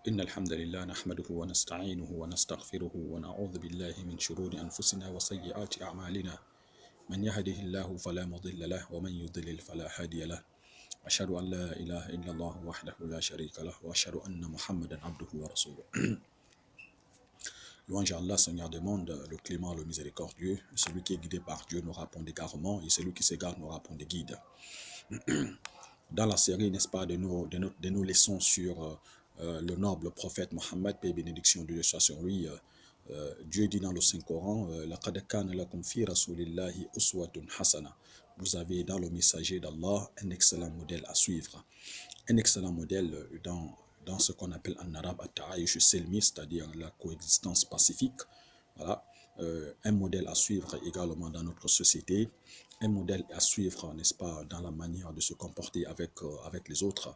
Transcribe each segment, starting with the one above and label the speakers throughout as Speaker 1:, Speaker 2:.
Speaker 1: إن الحمد لله نحمده ونستعينه ونستغفره ونعوذ بالله من شرور أنفسنا وسيئات أعمالنا من يهده الله فلا مضل له ومن يضلل فلا هادي له أشهد أن لا إله إلا الله وحده لا شريك له وأشهد أن محمدا عبده ورسوله. Louange à Allah, Seigneur des mondes, le clément, le miséricordieux, celui qui est guidé par Dieu n'aura point d'égarement et celui qui s'égare n'aura point de guide. Dans la série, n'est-ce pas, de nos leçons sur le noble prophète Mohammed, paix et bénédiction de Dieu soit sur lui, Dieu dit dans le Saint-Coran, لَقَدْ كَانَ لَكُمْ فِي رَسُولِ اللَّهِ أُسْوَةٌ حَسَنَةٌ. Vous avez dans le messager d'Allah un excellent modèle à suivre. Un excellent modèle dans ce qu'on appelle en arabe at-ta'ayush selmi, c'est-à-dire la coexistence pacifique. Voilà. Un modèle à suivre également dans notre société, un modèle à suivre, n'est-ce pas, dans la manière de se comporter avec les autres,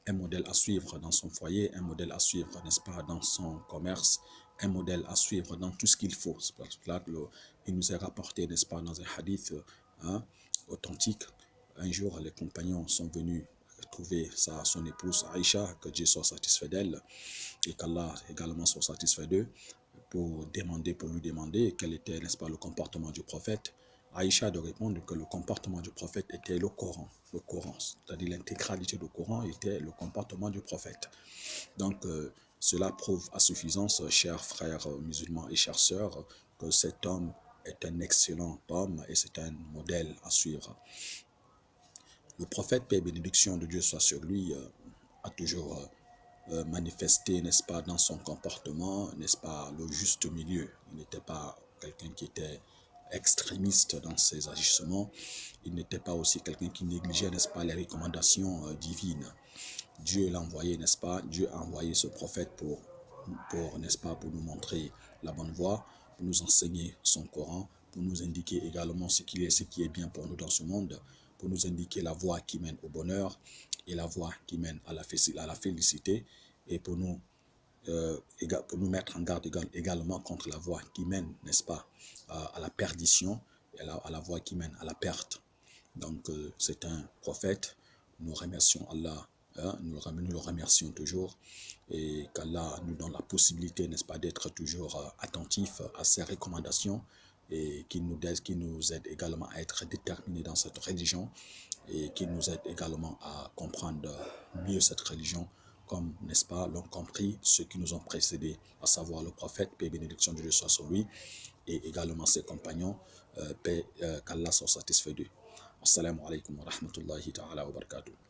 Speaker 1: un modèle à suivre dans son foyer, un modèle à suivre, n'est-ce pas, dans son commerce, un modèle à suivre dans tout ce qu'il faut. C'est pour cela qu'il nous est rapporté, n'est-ce pas, dans un hadith authentique. Un jour, les compagnons sont venus trouver son épouse Aïcha, que Dieu soit satisfait d'elle et qu'Allah également soit satisfait d'eux, pour lui demander quel était, n'est-ce pas, le comportement du prophète. Aïcha de répondre que le comportement du prophète était le Coran, c'est-à-dire l'intégralité du Coran était le comportement du prophète. Donc cela prouve à suffisance, chers frères musulmans et chères sœurs, que cet homme est un excellent homme et c'est un modèle à suivre. Le prophète, paix et bénédiction de Dieu soit sur lui, a toujours manifesté, n'est-ce pas, dans son comportement, n'est-ce pas, le juste milieu. Il n'était pas quelqu'un qui était extrémiste dans ses agissements. Il n'était pas aussi quelqu'un qui négligeait, n'est-ce pas, les recommandations divines. Dieu l'a envoyé, n'est-ce pas, Dieu a envoyé ce prophète pour n'est-ce pas, pour nous montrer la bonne voie, pour nous enseigner son Coran, pour nous indiquer également ce qui est bien pour nous dans ce monde, pour nous indiquer la voie qui mène au bonheur et la voie qui mène à la félicité, et pour nous mettre en garde également contre la voie qui mène, n'est-ce pas, à la perdition et à la voie qui mène à la perte. Donc c'est un prophète. Nous remercions Allah, nous le remercions toujours, et qu'Allah nous donne la possibilité, n'est-ce pas, d'être toujours attentifs à ses recommandations, et qu'il nous aide également à être déterminés dans cette religion, et qu'il nous aide également à comprendre mieux cette religion, comme, n'est-ce pas, l'ont compris ceux qui nous ont précédés, à savoir le prophète, paix et bénédiction de Dieu soit sur lui, et également ses compagnons, qu'Allah soit satisfait d'eux. Assalamu alaikum wa rahmatullahi ta'ala wa barakatuh.